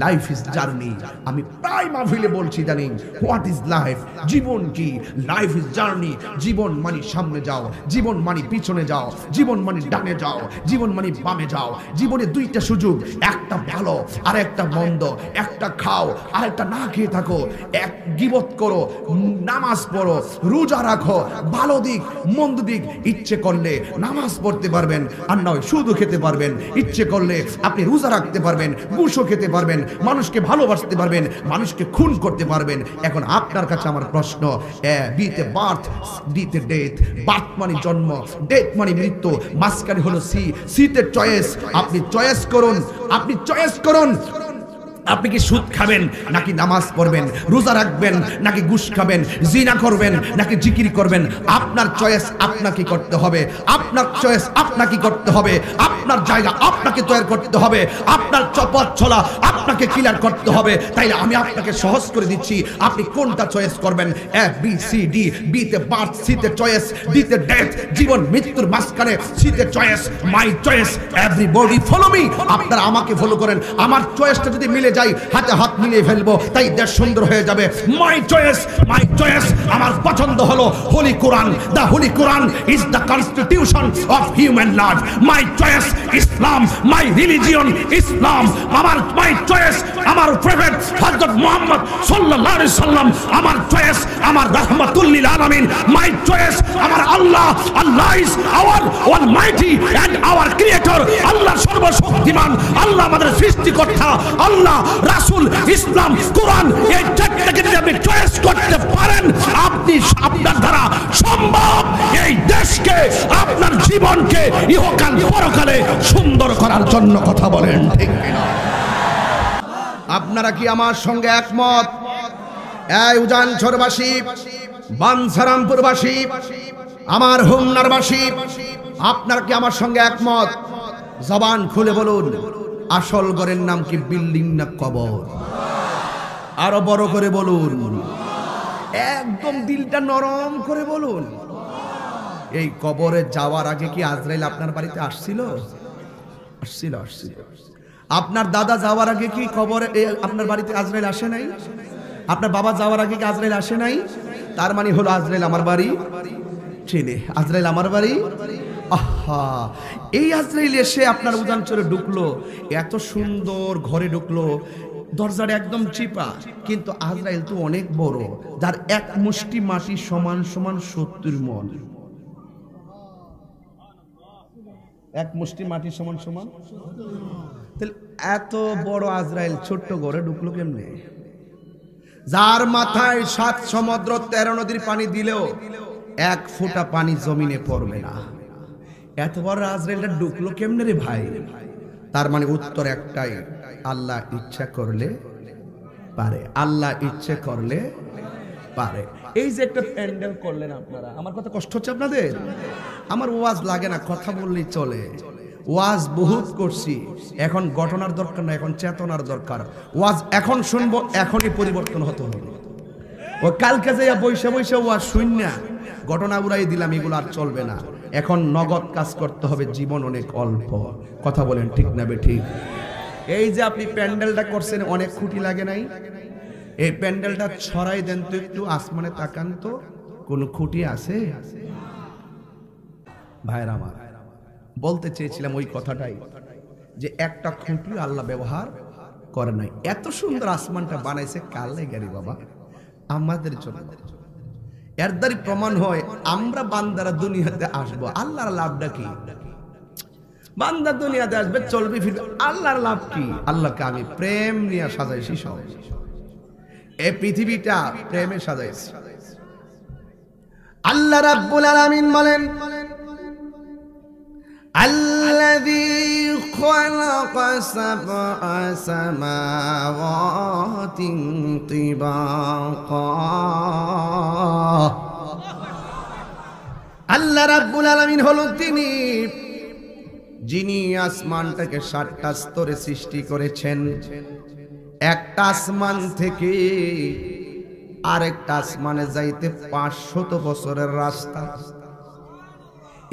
Life is journey. আমি প্রায় মাহফিলে বলছি, জানেন হোয়াট ইজ লাইফ? জীবন কি? Life is journey. জীবন মানে সামনে যাও, জীবন মানে পিছনে যাও, জীবন মানে ডানে যাও, জীবন মানে বামে যাও। জীবনে দুইটা সুযোগ, একটা ভালো আর একটা মন্দ, একটা খাও আর একটা না খেয়ে থাকো, এক গীবত করো, নামাজ পড়ো, রোজা রাখো, ভালো দিক মন্দ দিক। ইচ্ছে করলে নামাজ পড়তে পারবেন, আর নয় শুধু খেতে পারবেন। ইচ্ছে করলে আপনি রোজা রাখতে পারবেন, ঘুষও খেতে পারবেন, মানুষকে ভালোবাসতে পারবেন, মানুষকে খুন করতে পারবেন। এখন আপনার কাছে আমার প্রশ্ন, বিতে বার্থ, ডিতে ডেথ। বার্থ মানে জন্ম, ডেথ মানে মৃত্যু, মাঝখানে হলো সি। সিতে চয়েস। আপনি চয়েস করুন, আপনি চয়েস করুন। আপনি কি সুদ খাবেন নাকি নামাজ পড়বেন, রোজা রাখবেন নাকি ঘুষ খাবেন, জিনা করবেন নাকি জিকির করবেন? আপনার চয়েস আপনাকে করতে হবে, আপনার চয়েস আপনাকে করতে হবে, আপনার জায়গা আপনাকে তৈরি করতে হবে, আপনার পথ চলা আপনাকে ক্লিয়ার করতে হবে। তাইলে আমি আপনাকে সহজ করে দিচ্ছি, আপনি কোনটা চয়েস করবেন? A B C D, B তে বার্থ, সি তে চয়েস, ডি তে ডেথ, জীবন মৃত্যুর মাঝখানে সি তে চয়েস, মাই চয়েস, এভরিবডি ফলো মি। আপনারা আমাকে ফলো করেন, আমার চয়েসটা যদি মিলে যায় হাতে হাত মিলিয়ে ফেলবো, তাই দেশ সুন্দর হয়ে যাবে। মাই চয়েস, মাই চয়েস, আমার পছন্দ হলো holy Quran. The holy Quran is the constitution of human life. My choice Islam, my religion Islam. আমার মাই চয়েস আমার প্রফেট হযরত মুহাম্মদ সাল্লাল্লাহু আলাইহি সাল্লাম। আমার চয়েস আমার রাহমাতুল লিল আলামিন। মাই চয়েস আমার আল্লাহ। Allah is our almighty and our creator. আল্লাহ সর্বশক্তিমান, আল্লাহ আমাদের সৃষ্টিকর্তা, আল্লাহ, রাসূল, ইসলাম, কোরআন, এই চারটাকে যদি আপনি চয়েস করতে পারেন, আপনি আপনার দ্বারা সম্ভব এই দেশকে, আপনার জীবনকে ইহকাল পরকালে সুন্দর করার জন্য। কথা বলেন ঠিক কিনা? আপনারা কি আমার সঙ্গে একমত? এই উজানছড়বাসী, বাঞ্ছারামপুরবাসী, আমার হোমনারবাসী, আপনারা কি আমার সঙ্গে একমত? জবান খুলে বলুন, আসল ঘরের নাম কি বিল্ডিং না কবর? আরো বড় করে বলুন, একদম দিলটা নরম করে বলুন। এই কবরে যাওয়ার আগে কি আজরাইল আপনার বাড়িতে আসছিল? আসছিল, আসছিল। আপনার দাদা যাওয়ার আগে কি কবরে আপনার বাড়িতে আজরাইল আসে নাই? আপনার বাবা যাওয়ার আগে কি আজরাইল আসে নাই? তার মানে হলো আজরাইল আমার বাড়ি চেনে, আজরাইল আমার বাড়ি। আহা, এই আজরাইল এসে আপনার উজানচরে ঢুকলো, এত সুন্দর ঘরে ঢুকলো, দরজাটা একদম চিপা, কিন্তু আজরাইল তো অনেক বড়, যার এক মুষ্টি মাটি সমান সমান 70 মণ। এক মুষ্টি মাটি সমান সমান, তাহলে এত বড় আজরাইল ছোট্ট ঘরে ঢুকলো কেমনে? যার মাথায় 7 সমুদ্র 13 নদীর পানি দিলেও 1 ফোঁটা পানি জমিনে পড়বে না, এত বড় আজরাইলটা ঢুকলো কেমনে রে ভাই? তার মানে উত্তর একটাই, আল্লাহ ইচ্ছা করলে পারে, আল্লাহ ইচ্ছে করলে পারে। এই যে একটা প্যান্ডেল করলেন আপনারা, আমার কথা কষ্ট হচ্ছে আপনাদের? আমার ওয়াজ লাগে না, কথা বললেই চলে। ওয়াজ বহুত করছি, এখন ঘটনার দরকার না, এখন চেতনার দরকার। ওয়াজ এখন শুনবো, এখনই পরিবর্তন হতে হবে। ও কালকে যাইয়া বৈশা বৈশা ওয়াজ শুননা ঘটনা উড়াই দিলাম, এগুলো আর চলবে না। এখন নগদ কাজ করতে হবে, জীবন অনেক অল্প। কথা বলেন ঠিক না বেঠিক? এই যে আপনি প্যান্ডেলটা করছেন, অনেক খুঁটি লাগে নাই? এই প্যান্ডেলটা ছড়াই দেন তো একটু, আসমানে তাকান তো, কোন খুঁটি আছে? ভাইরা আমার, বলতে চেয়েছিলাম ওই কথাটাই, যে একটা খুঁটি আল্লাহ ব্যবহার করে নাই। এত সুন্দর আসমানটা বানাইছে কার লাইগারে বাবা? আমাদের জন্য। এর দ্বারা প্রমাণ হয় আমরা বান্দারা দুনিয়াতে আসবো, আল্লাহর লাভটা কি? বান্দা দুনিয়াতে আসবে, চলবে ফিরবে, আল্লাহর লাভ কি? আল্লাহকে আমি প্রেম নিয়ে সাজাইছি, সব এই পৃথিবীটা প্রেমে সাজাইছি। আল্লাহ রাব্বুল আলামিন বলেন, আল্লাযী খালাকা সাবআ সামাওয়াতিন তিবাকা। আল্লাহ রাব্বুল আলামিন হলো তিনি যিনি আসমানটাকে 7টা স্তরে সৃষ্টি করেছেন। একটা আসমান থেকে আরেকটা আসমানে যাইতে 500 বছরের রাস্তা।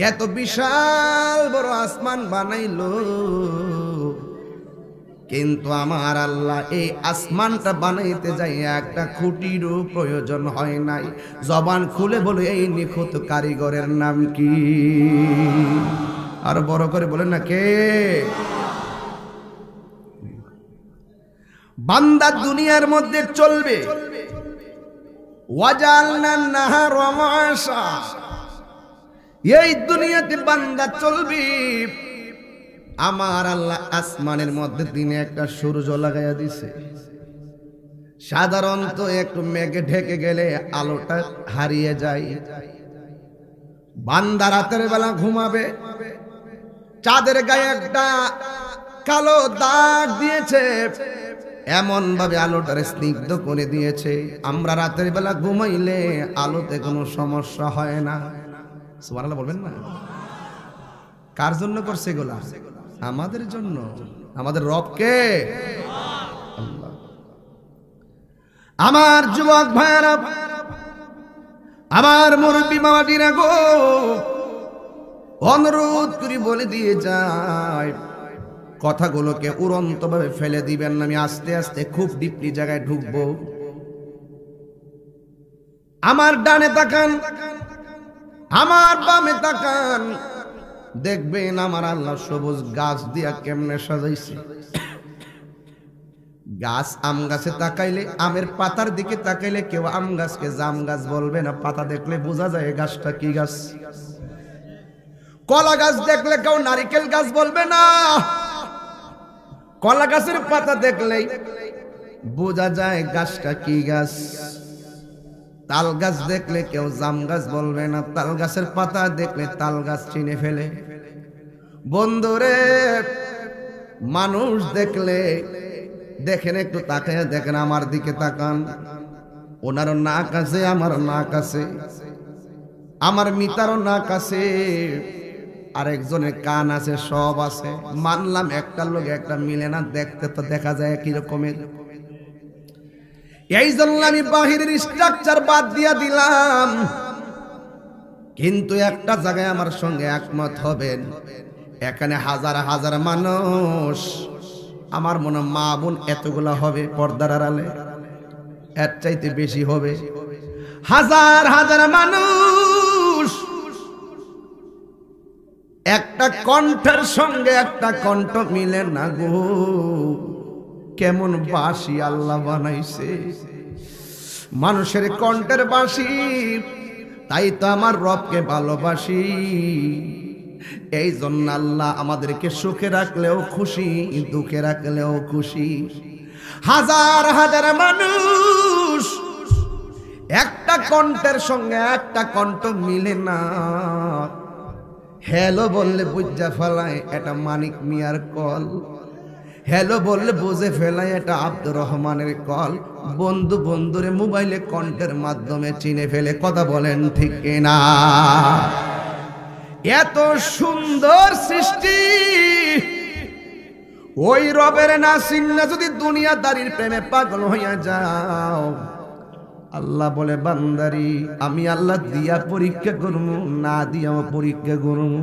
এত বিশাল বড় আসমান বানাইলো, কিন্তু আমার আল্লাহ এই আসমানটা বানাইতে যাই একটা খুঁটিরও প্রয়োজন হয় নাই। জবান খুলে বলে, এই নিখুঁত কারিগরের নাম কি? আর বড় করে বলেন না, কে? বান্দা দুনিয়ার মধ্যে চলবে, ওয়াজালনান নাহারা মাশা, এই দুনিয়াতে বান্দা চলবে। আমার আল্লাহ আসমানের মধ্যে দিনে একটা সূর্য লাগাইয়া দিছে। সাধারণত একটু মেঘে ঢেকে গেলে আলোটা হারিয়ে যায়। বান্দা রাতের বেলা ঘুমাবে, চাঁদের গায়ে একটা কালো দাগ দিয়েছে, এমন ভাবে আলোটারে স্নিগ্ধ করে দিয়েছে, আমরা রাতের বেলা ঘুমাইলে আলোতে কোনো সমস্যা হয় না। সুবহানাল্লাহ বলবেন না? কার জন্য করছে এগুলা? আমাদের জন্য। আমাদের রবকে আল্লাহ। আমার যুবক ভাইরা, আমার মুরব্বী মামাটিরা গো, অনুরোধ করে বলে দিয়ে যায়, কথাগুলোকে উড়ন্ত ভাবে ফেলে দিবেন না। আমি আস্তে আস্তে খুব ডিপলি জায়গায় ঢুকবো। আমার ডানে তাকান, আমার বামে তাকান, দেখবেন আমার আল্লাহ সবুজ গাছ দিয়া কেমনে সাজাইছে। গাছ, আম গাছে তাকাইলে, আমের পাতার দিকে তাকাইলে কেউ আম গাছকে জাম গাছ বলবে না, পাতা দেখলে বোঝা যায় গাছটা কি গাছ। কলা গাছ দেখলে কেউ নারিকেল গাছ বলবে না, কলা গাছের পাতা দেখলেই বোঝা যায় গাছটা কি গাছ। তাল গাছ দেখলে কেউ জাম গাছ বলবে না, তাল গাছের পাতা দেখলে তাল গাছ চিনে ফেলে। বন্ধুরে, মানুষ দেখলে দেখেন, একটু তাকায় দেখেন, আমার দিকে তাকান, ওনারও নাক আছে, আমারও নাক আছে, আমার মিতারও নাক আছে, আরেকজনের কান আছে, সব আছে। মানলাম একটা লোক একটা মিলে না, দেখতে তো দেখা যায় একই রকমের। এই জন্য আমি বাহিরের স্ট্রাকচার বাদ দিয়া দিলাম, কিন্তু একটা জায়গায় আমার সঙ্গে একমত হবেন, এখানে হাজার হাজার মানুষ, আমার মনে মা বোন এতগুলা হবে পর্দার আড়ালে, এর চাইতে বেশি হবে। হাজার হাজার মানুষ একটা কণ্ঠের সঙ্গে একটা কণ্ঠ মিলে না গো। কেমন বাঁশি আল্লাহ বানাইছে, মানুষের কণ্ঠের বাঁশি। তাই তো আমার রবকে ভালোবাসি। এই জন্য আল্লাহ আমাদেরকে সুখে রাখলেও খুশি, দুঃখে রাখলেও খুশি। হাজার হাজার মানুষ একটা কণ্ঠের সঙ্গে একটা কণ্ঠ মিলে না। হ্যালো বললে বুঝা ফেলায় এটা মানিক মিয়ার কল, হ্যালো বললে বুঝে ফেলায় এটা আব্দুর রহমানের কল। বন্ধু বন্ধুরে মোবাইলে কণ্ঠের মাধ্যমে চিনে ফেলে। কথা বলেন ঠিক কিনা? এত সুন্দর সৃষ্টি, ওই রবের না চিন্না যদি দুনিয়াদারির প্রেমে পাগল হইয়া যাও, আল্লাহ বলে বান্দারি আমি আল্লাহ দিয়া পরীক্ষা করব, না দিয়াও পরীক্ষা করব।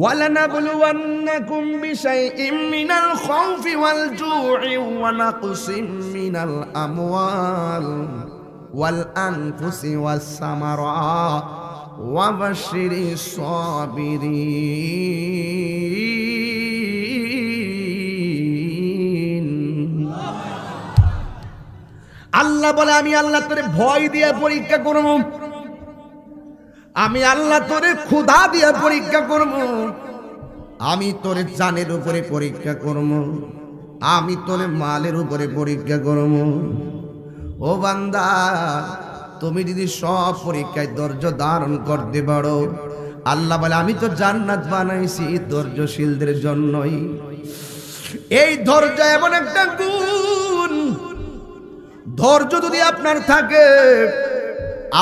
ওয়ালানাবলুওয়ান্নাকুম বিশাইইম মিনাল খাউফি ওয়াল জু'i ওয়া নাকসিম মিনাল আমওয়াল ওয়াল আনফুসি ওয়াস সামারাত ওয়া বাশশিরিস সাবিরিন। আল্লাহ বলে আমি আল্লাহ তোরে ভয় দিয়ে পরীক্ষা করব, আমি আল্লাহ তোরে ক্ষুধা দিয়ে পরীক্ষা করব, আমি তোরে জানের উপরে পরীক্ষা করব, আমি তোরে মালের উপরে পরীক্ষা করব। ও বান্দা, তুমি যদি সব পরীক্ষায় ধৈর্য ধারণ করতে পারো, আল্লাহ বলে আমি তো জান্নাত বানাইছি ধৈর্যশীলদের জন্যই। এই ধৈর্য এমন একটা গুণ, ধৈর্য যদি আপনার থাকে,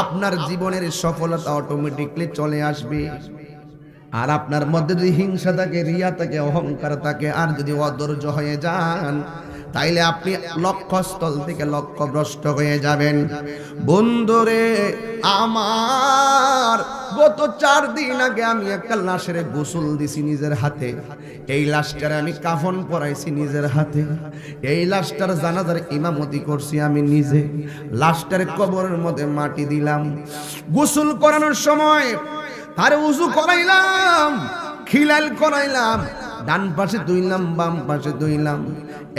আপনার জীবনের সফলতা অটোমেটিকলি চলে আসবে। আর আপনার মধ্যে যদি হিংসা থাকে, রিয়া থাকে, অহংকার থাকে, আর যদি অধৈর্য হয়ে যান, তাইলে আপনি লক্ষ্যস্থল থেকে লক্ষ্যভ্রষ্ট হয়ে যাবেন। বন্ধুরে আমার, গত 4 দিন আগে আমি একটা লাশের গোসল দিছি নিজের হাতে। এই লাশটার আমি কাফন পরাইছি নিজের হাতে। এই লাশটার জানাজার ইমামতি করছি আমি নিজে। লাশটার কবরের মধ্যে মাটি দিলাম। গোসল করানোর সময় আর উযু করাইলাম, খিলাল করাইলাম, ডান পাশে ধুইলাম, বাম পাশে ধুইলাম,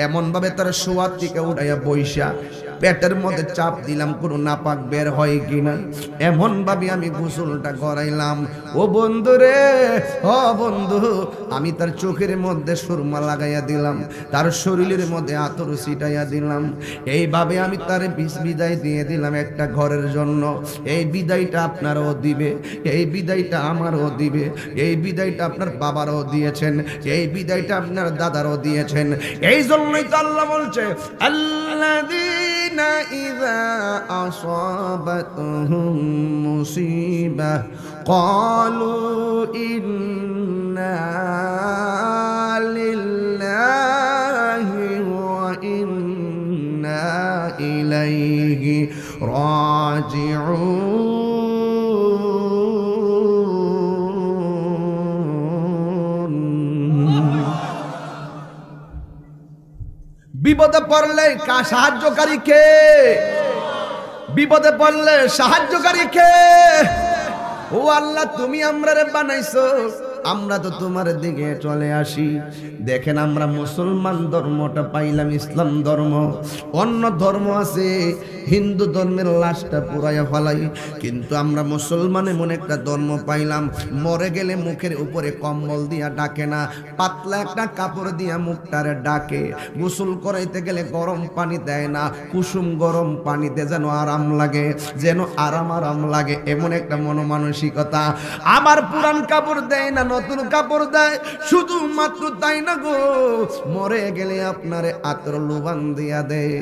এমন ভাবে তার শোয়ার থেকে উঠাইয়া বইসা পেটের মধ্যে চাপ দিলাম কোনো নাপাক বের হয় কিনা, এমন ভাবে আমি গোসলটা করাইলাম। ও বন্ধু রে, ও বন্ধু, আমি তার চোখের মধ্যে সুরমা লাগাইয়া দিলাম, তার শরীরের মধ্যে আতর ছিটাইয়া দিলাম। এইভাবে আমি তার বিদায় দিয়ে দিলাম একটা ঘরের জন্য। এই বিদায়টা আপনারও দিবে, এই বিদায়টা আমারও দিবে, এই বিদায়টা আপনার বাবারও দিয়েছেন, এই বিদায়টা আপনার দাদারও দিয়েছেন। এই জন্যই তো আল্লাহ বলছে আল্লাযীনা ইযা আসাবাতুহুম মুসিবাহ ক্বালু ইন্না লিল্লাহি ওয়া ইন্না ইলাইহি রাজিউন। বিপদে পড়লে সাহায্যকারী কে? বিপদে পড়লে সাহায্যকারী কে? ও আল্লাহ, তুমি আমরারে বানাইছো, আমরা তো তোমার দিকে চলে আসি। দেখেন আমরা মুসলমান ধর্মটা পাইলাম, ইসলাম ধর্ম। অন্য ধর্ম আছে, হিন্দু ধর্মের লাশটা পুরাইয়া ফেলাই, কিন্তু আমরা মুসলমান এমন একটা ধর্ম পাইলাম, মরে গেলে মুখের উপরে কম্বল দিয়া ডাকে না, পাতলা একটা কাপড় দিয়া মুখটারে ডাকে। গোসল করাইতে গেলে গরম পানি দেয় না, কুসুম গরম পানিতে যেন আরাম লাগে, যেন আরাম আরাম লাগে, এমন একটা মনোমানসিকতা। আমার পুরান কাপড় দেয় না, নতুন কাপড় দেয়। শুধুমাত্র তাই না গো, মরে গেলে আপনারে আতর লোভান দিয়া দেয়,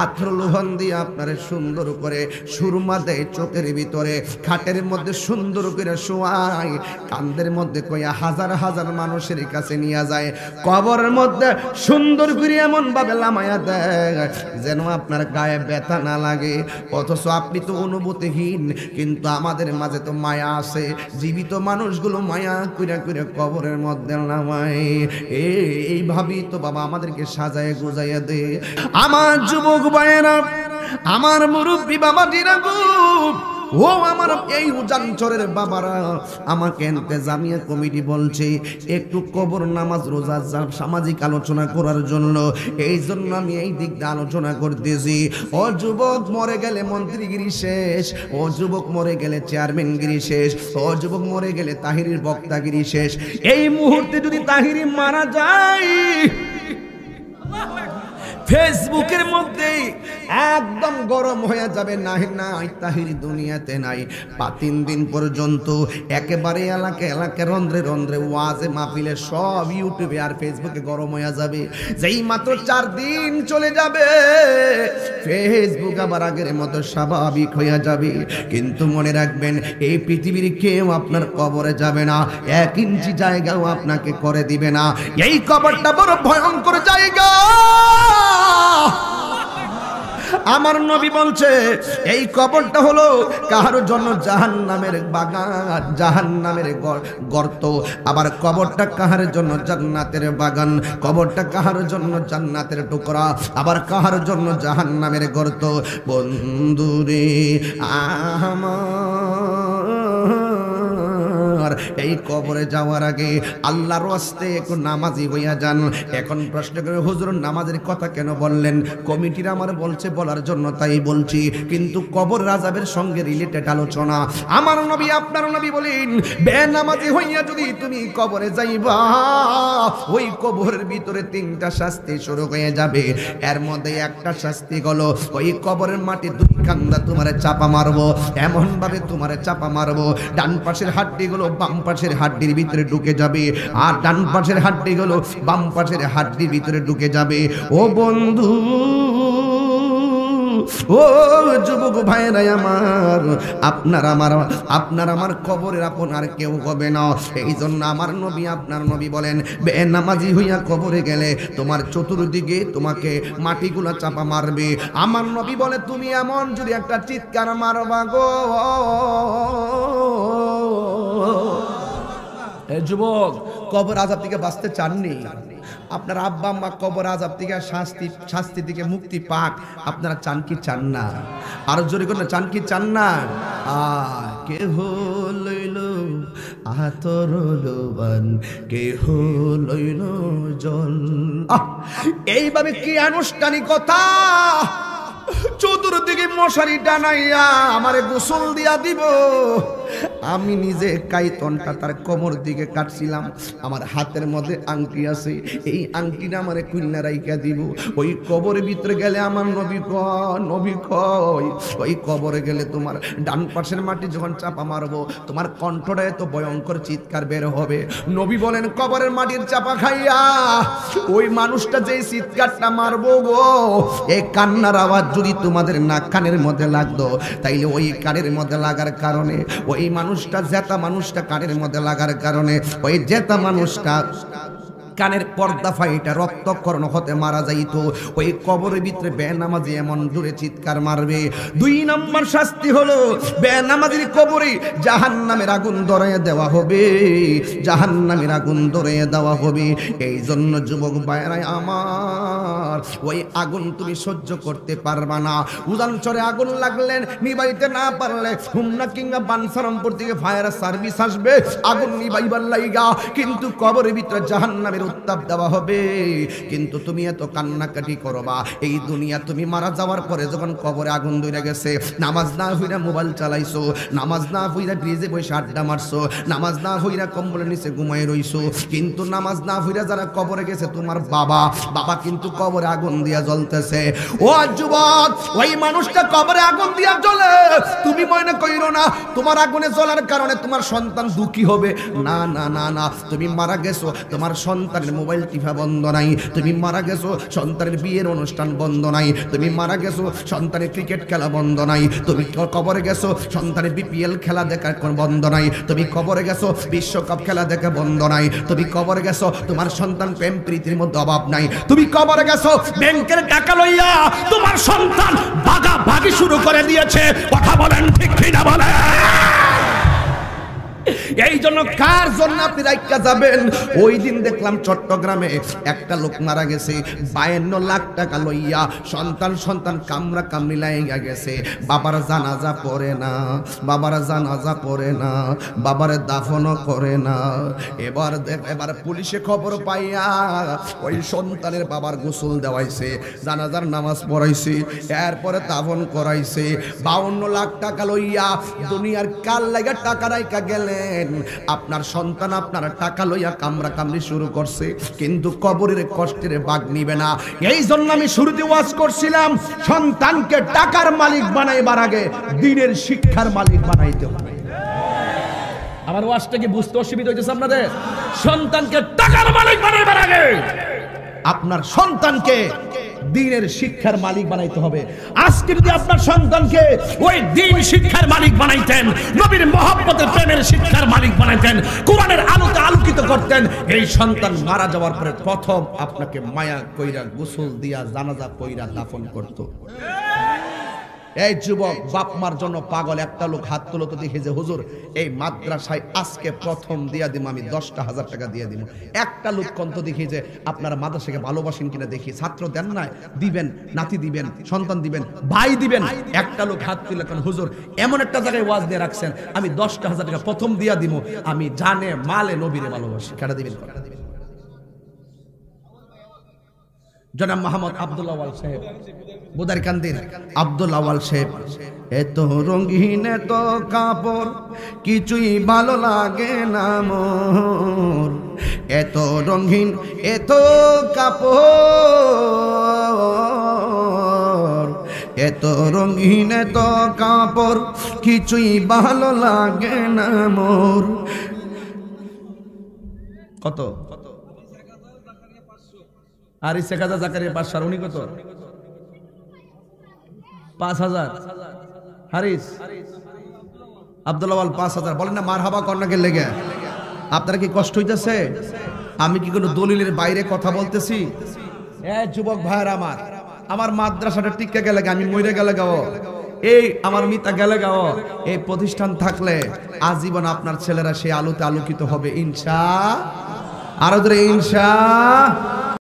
আতর লোভান দিয়ে আপনারে সুন্দর করে সুরমা দেয় চোখের ভিতরে, খাটের মধ্যে সুন্দর করে শোয়ায়, কান্দের মধ্যে কইয়া হাজার হাজার মানুষের কাছে নিয়ে যায়, কবরের মধ্যে সুন্দর করে এমন ভাবে লামায়া দেয় যেন আপনার গায়ে ব্যথা না লাগে। অথচ আপনি তো অনুভূতিহীন, কিন্তু আমাদের মাঝে তো মায়া আছে। জীবিত মানুষগুলো মায়া কইরা কইরা কবরের মধ্যে নামায়। এইভাবেই তো বাবা আমাদেরকে সাজায় গুজাইয়া দে। আমার যুবক ভাইয়েরা, আমার মুরব্বী বাবাজিরা গো, ও আমার এই উজানচরের বাবারা, আমাকে ইন্তেজামিয়া কমিটি বলছে একটু কবর নামাজ রোজা সামাজিক আলোচনা করার জন্য। এই জন্য আমি এই দিকটা আলোচনা করতেছি। ও যুবক, মরে গেলে মন্ত্রীগিরি শেষ, ও যুবক মরে গেলে চেয়ারম্যানগিরি শেষ, ও যুবক মরে গেলে তাহিরির বক্তাগিরি শেষ। এই মুহূর্তে যদি তাহিরি মারা যায়, ফেসবুকের মধ্যে একদম গরম হয়ে যাবে, নাই নাই তাহিরি দুনিয়াতে নাই। 3 দিন পর্যন্ত একেবারে এলাকা রন্ধ্রে রন্ধ্রে ওয়াজে মাহফিলে সব ইউটিউবে আর ফেসবুকে গরম হয়ে যাবে। যেই মাত্র 4 দিন চলে যাবে, ফেসবুক আবার আগের মতো স্বাভাবিক হয়ে যাবে। কিন্তু মনে রাখবেন, এই পৃথিবীর কেউ আপনার কবরে যাবে না, 1 ইঞ্চি জায়গাও আপনাকে করে দিবে না। এই কবরটা বড় ভয়ঙ্কর জায়গা। আমার নবী বলছে এই কবরটা হলো কাহার জন্য জাহান্নামের বাগান, জাহান্নামের গর্ত। আবার কবরটা কাহার জন্য জান্নাতের বাগান, কবরটা কাহার জন্য জান্নাতের টুকরা, আবার কাহার জন্য জাহান্নামের গর্ত। বন্ধুরে আমার, এই কবরে যাওয়ার আগে আল্লাহর ওয়াস্তে একটু নামাজি হইয়া যান। এখন প্রশ্ন করে, হুজুর নামাজের কথা কেন বললেন? কমিটির আমার বলছে বলার জন্য, তাই বলছি। কিন্তু কবর আযাবের সঙ্গে রিলেটেড আলোচনা। আমার নবী, আপনার নবী বলেন, বেনামাজি হইয়া যদি তুমি কবরে যাইবা, ওই কবরের ভিতরে 3টা শাস্তি শুরু হয়ে যাবে। এর মধ্যে একটা শাস্তি হলো ওই কবরের মাটি 2 কান্দা তোমারে চাপা মারবো, এমন ভাবে তোমারে চাপা মারবো, ডান পাশের হাড্ডিগুলো বাম পাশের হাড্ডির ভিতরে ঢুকে যাবে, আর ডান পাশের হাড্ডিগুলো বাম পাশের হাড্ডির ভিতরে ঢুকে যাবে। ও বন্ধু, ও যুবক ভাইরা আমার, আপনার আমার কবরের আপন আর কেউ হবে না। এই জন্য আমার নবী, আপনার নবী বলেন, বেনামাজি হইয়া কবরে গেলে তোমার চতুর্দিকে তোমাকে মাটিগুলা চাপা মারবে। আমার নবী বলে, তুমি এমন যদি একটা চিৎকার মারবা গো, যুবক কবর আযাব থেকে বাঁচতে চাননি? আপনার আব্বা আম্মা কবর আযাব থেকে শাস্তি থেকে মুক্তি পাক, আপনারা চান কি চান না? আরো জোরে করে চান কি চান না? কেহ লইল আতর লোবান, কেহ লইল জল। এইভাবে কি আনুষ্ঠানিকতা! চতুর্দিকে মশারি টানাইয়া আমারে গোসল দিয়া দিব, আমি নিজে কাইতনটা তার কোমর দিকে কাটছিলাম, আমার হাতের মধ্যে আংটি আছে, এই আংটিটা আমারে কুইন্না রাইখা দিব। ওই কবরের ভিতরে গেলে আমার নবী কয় ওই কবরে গেলে তোমার ডান পাশের মাটি যখন চাপা মারবো তোমার কণ্ঠটা এত ভয়ঙ্কর চিৎকার বের হবে। নবী বলেন কবরের মাটির চাপা খাইয়া ওই মানুষটা যে চিৎকারটা মারবো গো, এই কান্নার আওয়াজ যদি তোমাদের নাক কানের মধ্যে লাগতো তাইলে ওই কানের মধ্যে লাগার কারণে ওই মানুষটা জেতা মানুষটা কানের মধ্যে লাগার কারণে ওই জেতা মানুষটা কানের পর্দা ফাইটা রক্তকরণ হতে মারা যাইত। ওই কবরের ভিতরে বেনামাজি এমন জোরে চিৎকার মারবে। 2 নম্বর শাস্তি হলো বেনামাজির কবরে জাহান্নামের আগুন ধরাইয়া দেওয়া হবে, জাহান্নামের আগুন ধরাইয়া দেওয়া হবে। এই জন্য যুবক ভাইরাই আমার, ওই আগুন তুমি সহ্য করতে পারবা না। উদানচরে আগুন লাগলেন নিবাইতে না পারলে হুমনা কিংবা বানসারামপুর থেকে ফায়ার সার্ভিস আসবে আগুন নিবাইবার লাইগা, কিন্তু কবরের ভিতরে জাহান্নামের উত্তাপ দেওয়া হবে। কিন্তু তুমি এত কান্নাকাটি করবা, এই দুনিয়া তুমি মারা যাওয়ার পরে যখন কবরে আগুন ধরে গেছে, নামাজ না হইরা মোবাইল চালাইছো, নামাজ না হইরা ব্রিজে বসে আড্ডা মারছো, নামাজ না হইরা কম্বলের নিচে ঘুমাই রইছো, কিন্তু নামাজ না হইরা যারা কবরে গেছে তোমার বাবা কিন্তু কবরে আগুন দিয়া জ্বলতেছে। ও যুবক, ওই মানুষটা কবরে আগুন দিয়া জ্বলে, তুমি মনে কইরো না তোমার আগুনে জ্বলার কারণে তোমার সন্তান দুঃখী হবে। না না না না, তুমি মারা গেছো, তোমার সন্তানের মোবাইল টিপা বন্ধ নাই, তুমি মারা গেছো সন্তানের বিয়ের অনুষ্ঠান বন্ধ নাই, তুমি মারা গেছো সন্তানের ক্রিকেট খেলা বন্ধ নাই, তুমি কবরে গেছো সন্তানের বিপিএল খেলা দেখা বন্ধ নাই, তুমি কবরে গেছো বিশ্বকাপ খেলা দেখা বন্ধ নাই, তুমি কবরে গেছো তোমার সন্তান প্রেম প্রীতির মধ্যে অভাব নাই, তুমি কবরে গেছো ব্যাংকের টাকা লইয়া তোমার সন্তান ভাগাভাগি শুরু করে দিয়েছে। কথা বলেন ঠিক কিনা বলেন? এই জন্য কার জন্য আপনি রাইখা যাবেন? ওই দিন দেখলাম চট্টগ্রামে একটা লোক মারা গেছে 52 লাখ টাকা লইয়া, সন্তান কামরা কামড়ি লাইগা গেছে, বাবার জানাজা পড়ে না, বাবার জানাজা পড়ে না, বাবার দাফনও করে না। এবার পুলিশে খবর পাইয়া ওই সন্তানের বাবার গোসল দেওয়াইছে, জানাজার নামাজ পড়াইছে, এরপরে দাফন করাইছে। 52 লাখ টাকা লইয়া দুনিয়ার কাল লাগা টাকা রাইখা গেলেন, আপনার সন্তান আপনার টাকা লইয়া কামরা কামড়ি শুরু করছে, কিন্তু কবরের কষ্টের ভাগ নিবে না। এই জন্য আমি শুরুতে ওয়াজ করছিলাম, সন্তানকে টাকার মালিক বানাইবার আগে দ্বীনের শিক্ষার মালিক বানাইতে হবে। আমার ওয়াজটা কি বুঝতে অসুবিধা হইতেছে আপনাদের? সন্তানকে টাকার মালিক বানাইবার আগে আপনার সন্তানকে দ্বীনের শিক্ষার মালিক বানাইতে হবে। আজকে যদি আপনার সন্তানকে ওই দ্বীন শিক্ষার মালিক বানাইতেন, নবীর মহব্বতের প্রেমের শিক্ষার মালিক বানাইতেন, কোরআনের আলোতে আলোকিত করতেন, এই সন্তান মারা যাওয়ার পরে প্রথম আপনাকে মায়া কইরা গোসল দিয়া জানাজা কইরা দাফন করত। এই যুবক, বাপ মার জন্য পাগল একটা লোক হাত তুলো তো দেখি যে হুজুর এই মাদ্রাসায় আজকে প্রথম দিয়া দিব, আমি 10,000 টাকা দিয়ে দিব। একটা লোক কন্ত দেখি যে আপনারা মাদ্রাসাকে ভালোবাসেন কিনা দেখি, ছাত্র দেন না দিবেন, নাতি দিবেন, সন্তান দিবেন, ভাই দিবেন। একটা লোক হাত তুলে কেন হুজুর এমন একটা জায়গায় ওয়াজ দিয়ে রাখছেন, আমি 10,000 টাকা প্রথম দিয়া দিব, আমি জানে মালে নবীরে ভালোবাসি। কেন দিবেন? জনাব মোহাম্মদ আব্দুল আওয়াল সাহেব, বুদারকান্দির আব্দুল আওয়াল সাহেব, এত রঙিন এত কাপড় কিছুই ভালো লাগে না মোর, এত রঙিন এত কাপড়, এত রঙিন এত কাপড় কিছুই ভালো লাগে না মোর। কত? আর এই শেখ হাজার জাকারিয়া 500, উনি কত? 5,000। হারিস আব্দুল আওয়াল 5,000। বলেন না মারহাবা কর্নাকে লেগে? আপনারা কি কষ্ট হইতেছে? আমি কি কোনো দলিলের বাইরে কথা বলতেছি? যুবক ভাইয়ের আমার মাদ্রাসাটা টিকে গেলে, আমি মরে গেলে গাও, এই আমার মিতা গেলে গাও, এই প্রতিষ্ঠান থাকলে আজীবন আপনার ছেলেরা সেই আলোতে আলোকিত হবে ইনশাআল্লাহ। আরো ধরে ইনশাআল্লাহ।